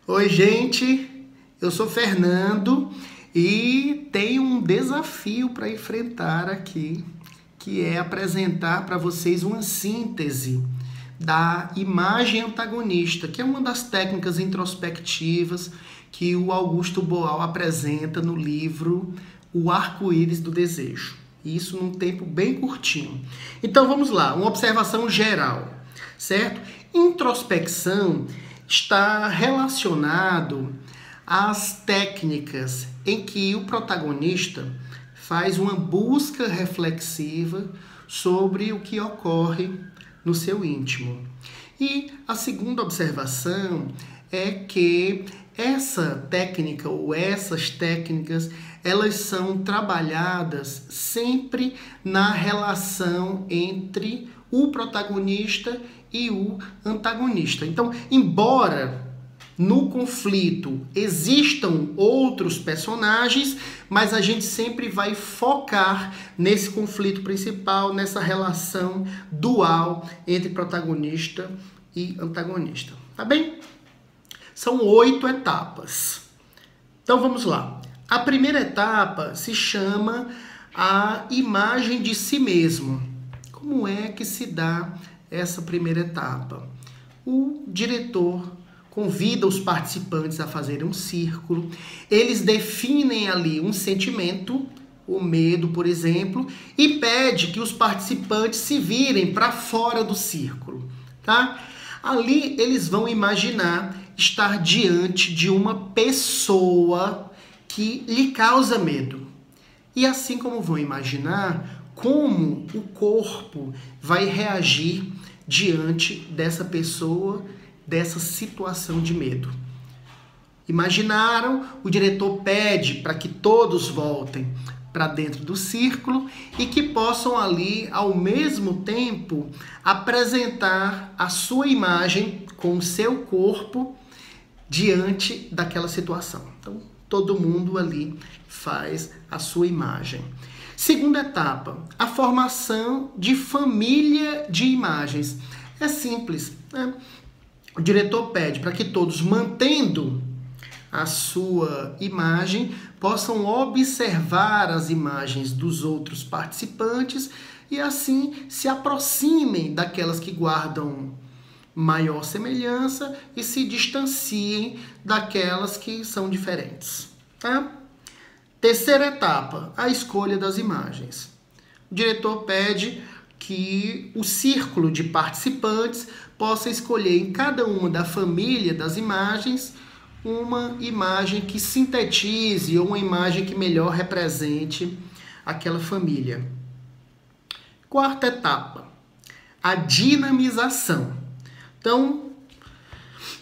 Oi, gente, eu sou Fernando e tenho um desafio para enfrentar aqui, que é apresentar para vocês uma síntese da imagem antagonista, que é uma das técnicas introspectivas que o Augusto Boal apresenta no livro O Arco-Íris do Desejo. Isso num tempo bem curtinho. Então vamos lá, uma observação geral, certo? Introspecção está relacionado às técnicas em que o protagonista faz uma busca reflexiva sobre o que ocorre no seu íntimo. E a segunda observação é que essa técnica ou essas técnicas, elas são trabalhadas sempre na relação entre o protagonista e o antagonista. Então, embora no conflito existam outros personagens, mas a gente sempre vai focar nesse conflito principal, nessa relação dual entre protagonista e antagonista. Tá bem? São 8 etapas. Então vamos lá. A primeira etapa se chama a imagem de si mesmo. Como é que se dá essa primeira etapa? O diretor convida os participantes a fazerem um círculo. Eles definem ali um sentimento, o medo, por exemplo, e pede que os participantes se virem para fora do círculo, tá? Ali eles vão imaginar estar diante de uma pessoa que lhe causa medo. E assim como vão imaginar como o corpo vai reagir diante dessa pessoa, dessa situação de medo. Imaginaram? O diretor pede para que todos voltem para dentro do círculo e que possam ali, ao mesmo tempo, apresentar a sua imagem com o seu corpo diante daquela situação. Então, todo mundo ali faz a sua imagem. Segunda etapa, a formação de família de imagens. É simples, né? O diretor pede para que todos, mantendo a sua imagem, possam observar as imagens dos outros participantes e assim se aproximem daquelas que guardam maior semelhança e se distanciem daquelas que são diferentes, tá? Terceira etapa, a escolha das imagens. O diretor pede que o círculo de participantes possa escolher em cada uma da família das imagens uma imagem que sintetize ou uma imagem que melhor represente aquela família. Quarta etapa, a dinamização. Então,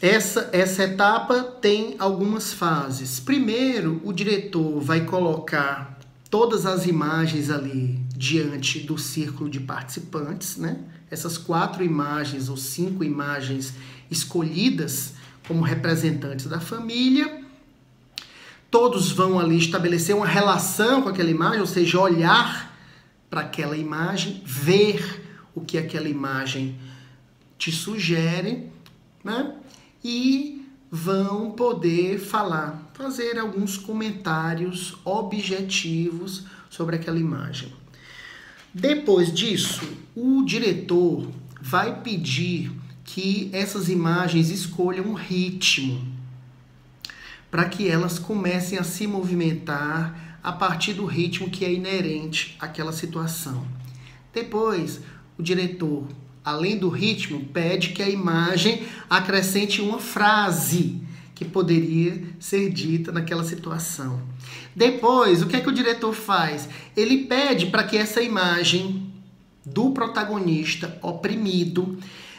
essa etapa tem algumas fases. Primeiro, o diretor vai colocar todas as imagens ali diante do círculo de participantes, né? Essas 4 imagens ou 5 imagens escolhidas como representantes da família. Todos vão ali estabelecer uma relação com aquela imagem, ou seja, olhar para aquela imagem, ver o que aquela imagem te sugere, né? E vão poder fazer alguns comentários objetivos sobre aquela imagem. Depois disso, o diretor vai pedir que essas imagens escolham um ritmo para que elas comecem a se movimentar a partir do ritmo que é inerente àquela situação. Depois, o diretor, além do ritmo, pede que a imagem acrescente uma frase que poderia ser dita naquela situação. Depois, o que é que o diretor faz? Ele pede para que essa imagem do protagonista oprimido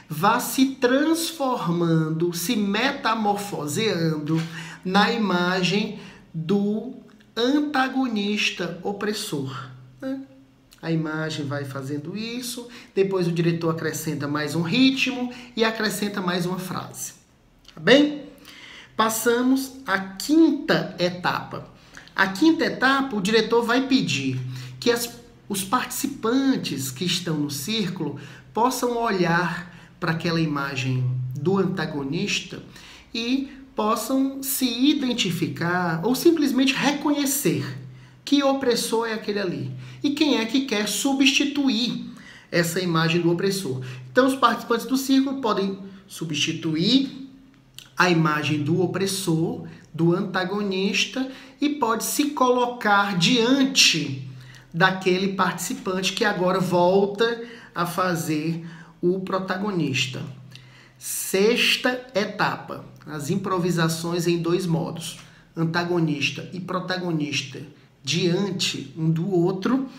vá se transformando, se metamorfoseando na imagem do antagonista opressor, né? A imagem vai fazendo isso, depois o diretor acrescenta mais um ritmo e acrescenta mais uma frase. Tá bem? Passamos à quinta etapa. A quinta etapa, o diretor vai pedir que os participantes que estão no círculo possam olhar para aquela imagem do antagonista e possam se identificar ou simplesmente reconhecer que opressor é aquele ali e quem é que quer substituir essa imagem do opressor. Então, os participantes do círculo podem substituir a imagem do opressor, do antagonista, e pode se colocar diante daquele participante que agora volta a fazer o protagonista. Sexta etapa, as improvisações em 2 modos, antagonista e protagonista diante um do outro.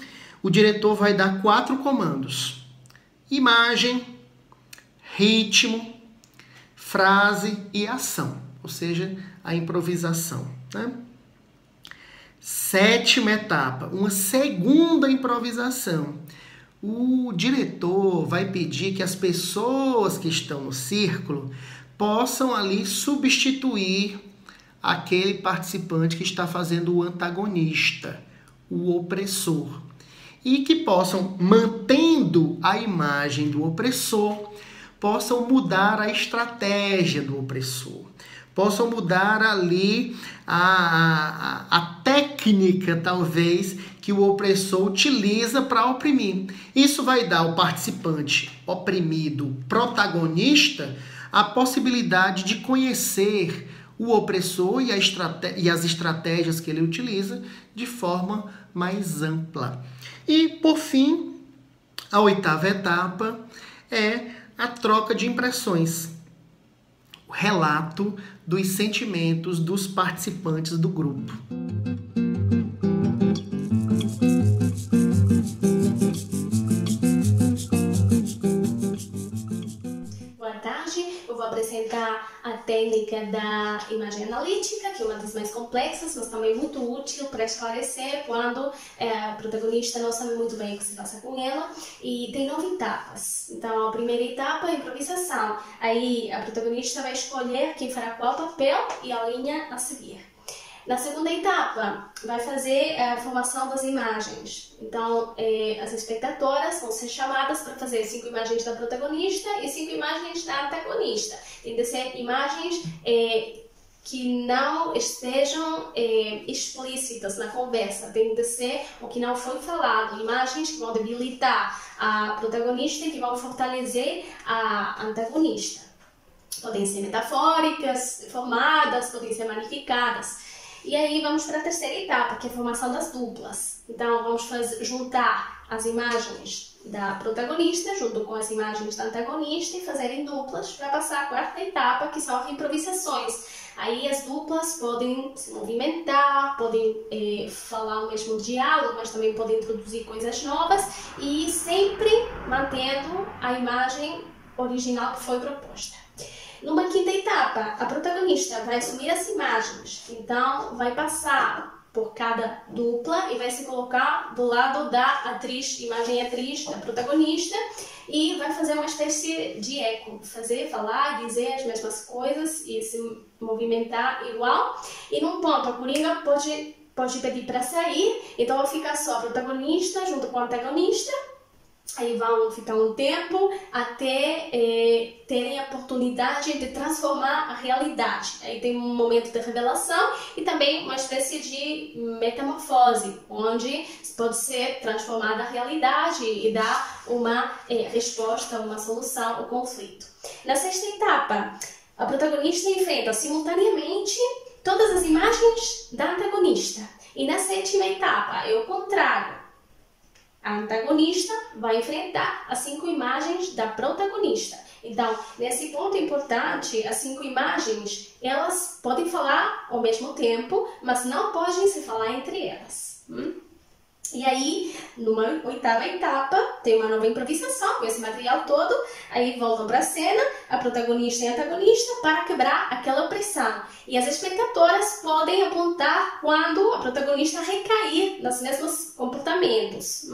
O diretor vai dar 4 comandos: imagem, ritmo, frase e ação, ou seja, a improvisação, né? Sétima etapa, uma segunda improvisação. O diretor vai pedir que as pessoas que estão no círculo possam ali substituir aquele participante que está fazendo o antagonista, o opressor, e que possam, mantendo a imagem do opressor, possam mudar a estratégia do opressor, possam mudar ali a técnica, talvez, que o opressor utiliza para oprimir. Isso vai dar ao participante oprimido, protagonista, a possibilidade de conhecer o opressor e as estratégias que ele utiliza de forma mais ampla. E, por fim, a 8ª etapa é a troca de impressões, o relato dos sentimentos dos participantes do grupo. Boa tarde, eu vou apresentar a técnica da imagem analítica, que é uma das mais complexas, mas também muito útil para esclarecer quando a protagonista não sabe muito bem o que se passa com ela, e tem 9 etapas. Então, a primeira etapa é a improvisação. Aí a protagonista vai escolher quem fará qual papel e a linha a seguir. Na segunda etapa, vai fazer a formação das imagens. Então, as espectadoras vão ser chamadas para fazer 5 imagens da protagonista e 5 imagens da antagonista. Tem de ser imagens que não estejam explícitas na conversa. Tem de ser o que não foi falado. Imagens que vão debilitar a protagonista e que vão fortalecer a antagonista. Podem ser metafóricas, formadas, podem ser magnificadas. E aí vamos para a terceira etapa, que é a formação das duplas. Então vamos juntar as imagens da protagonista junto com as imagens da antagonista e fazerem duplas para passar a 4ª etapa, que são as improvisações. Aí as duplas podem se movimentar, podem falar o mesmo diálogo, mas também podem introduzir coisas novas e sempre mantendo a imagem original que foi proposta. Numa 5ª etapa, a protagonista vai assumir as imagens, então vai passar por cada dupla e vai se colocar do lado da atriz, imagem atriz da protagonista, e vai fazer uma espécie de eco, falar, dizer as mesmas coisas e se movimentar igual. E num ponto a coringa pode pedir para sair, então vai ficar só a protagonista junto com o antagonista. Aí vão ficar um tempo até terem a oportunidade de transformar a realidade. Aí tem um momento de revelação e também uma espécie de metamorfose, onde pode ser transformada a realidade e dar uma resposta, uma solução ao conflito. Na 6ª etapa, a protagonista enfrenta simultaneamente todas as imagens da antagonista. E na 7ª etapa é o contrário. A antagonista vai enfrentar as 5 imagens da protagonista. Então, nesse ponto importante, as 5 imagens, elas podem falar ao mesmo tempo, mas não podem se falar entre elas. E aí, numa 8ª etapa, tem uma nova improvisação com esse material todo. Aí voltam para a cena, a protagonista e a antagonista, para quebrar aquela pressão. E as espectadoras podem apontar quando a protagonista recair nos mesmos comportamentos.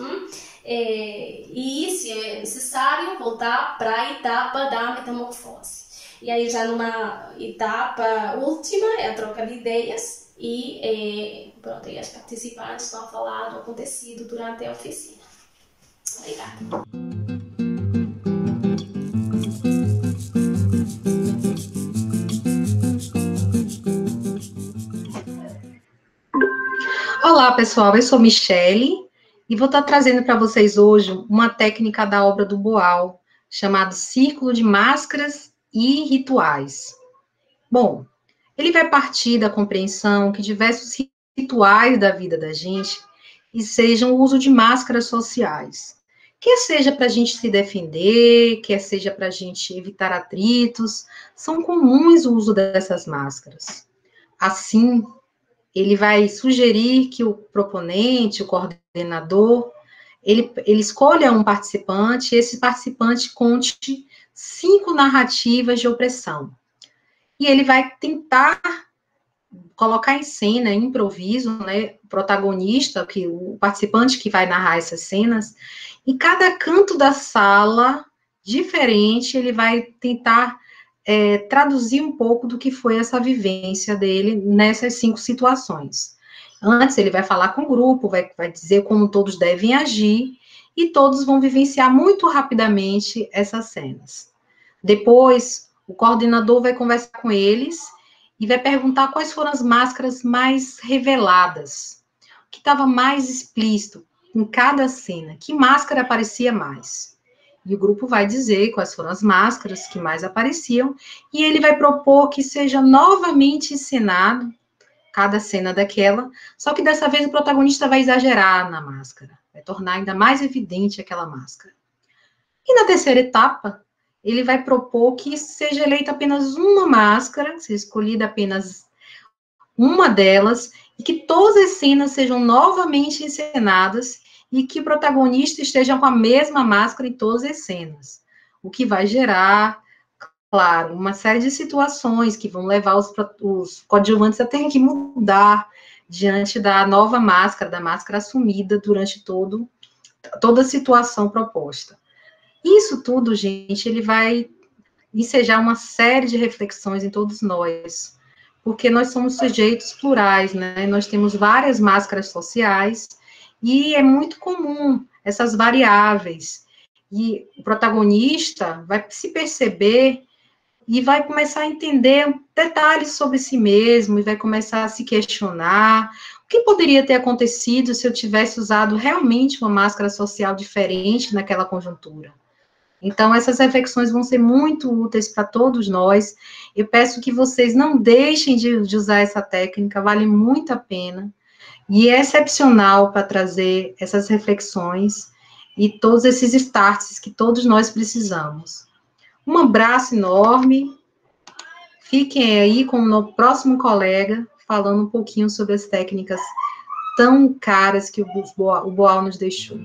E, se é necessário, voltar para a etapa da metamorfose. E aí já numa etapa última é a troca de ideias e pronto, aí as participantes vão falar do acontecido durante a oficina. Obrigada. Olá, pessoal, eu sou Michele e vou estar trazendo para vocês hoje uma técnica da obra do Boal, chamado Círculo de Máscaras e Rituais. Bom, ele vai partir da compreensão que diversos rituais da vida da gente e sejam o uso de máscaras sociais. Quer seja para a gente se defender, quer seja para a gente evitar atritos, são comuns o uso dessas máscaras. Assim, ele vai sugerir que o proponente, o coordenador, ele escolha um participante, e esse participante conte 5 narrativas de opressão. E ele vai tentar colocar em cena, em improviso, né, o protagonista, o participante que vai narrar essas cenas, em cada canto da sala, diferente, ele vai tentar traduzir um pouco do que foi essa vivência dele nessas 5 situações. Antes, ele vai falar com o grupo, vai dizer como todos devem agir, e todos vão vivenciar muito rapidamente essas cenas. Depois, o coordenador vai conversar com eles e vai perguntar quais foram as máscaras mais reveladas, o que estava mais explícito em cada cena, que máscara aparecia mais. E o grupo vai dizer quais foram as máscaras que mais apareciam, e ele vai propor que seja novamente encenado cada cena daquela, só que dessa vez o protagonista vai exagerar na máscara, vai tornar ainda mais evidente aquela máscara. E na terceira etapa, ele vai propor que seja eleita apenas uma máscara, seja escolhida apenas uma delas, e que todas as cenas sejam novamente encenadas, e que o protagonista esteja com a mesma máscara em todas as cenas. O que vai gerar, claro, uma série de situações que vão levar os coadjuvantes a terem que mudar diante da nova máscara, da máscara assumida durante toda a situação proposta. Isso tudo, gente, ele vai ensejar uma série de reflexões em todos nós, porque nós somos sujeitos plurais, né? Nós temos várias máscaras sociais, e é muito comum essas variáveis. E o protagonista vai se perceber e vai começar a entender detalhes sobre si mesmo, e vai começar a se questionar o que poderia ter acontecido se eu tivesse usado realmente uma máscara social diferente naquela conjuntura. Então, essas reflexões vão ser muito úteis para todos nós. Eu peço que vocês não deixem de usar essa técnica, vale muito a pena. E é excepcional para trazer essas reflexões e todos esses starts que todos nós precisamos. Um abraço enorme. Fiquem aí com o próximo colega, falando um pouquinho sobre as técnicas tão caras que o Boal nos deixou.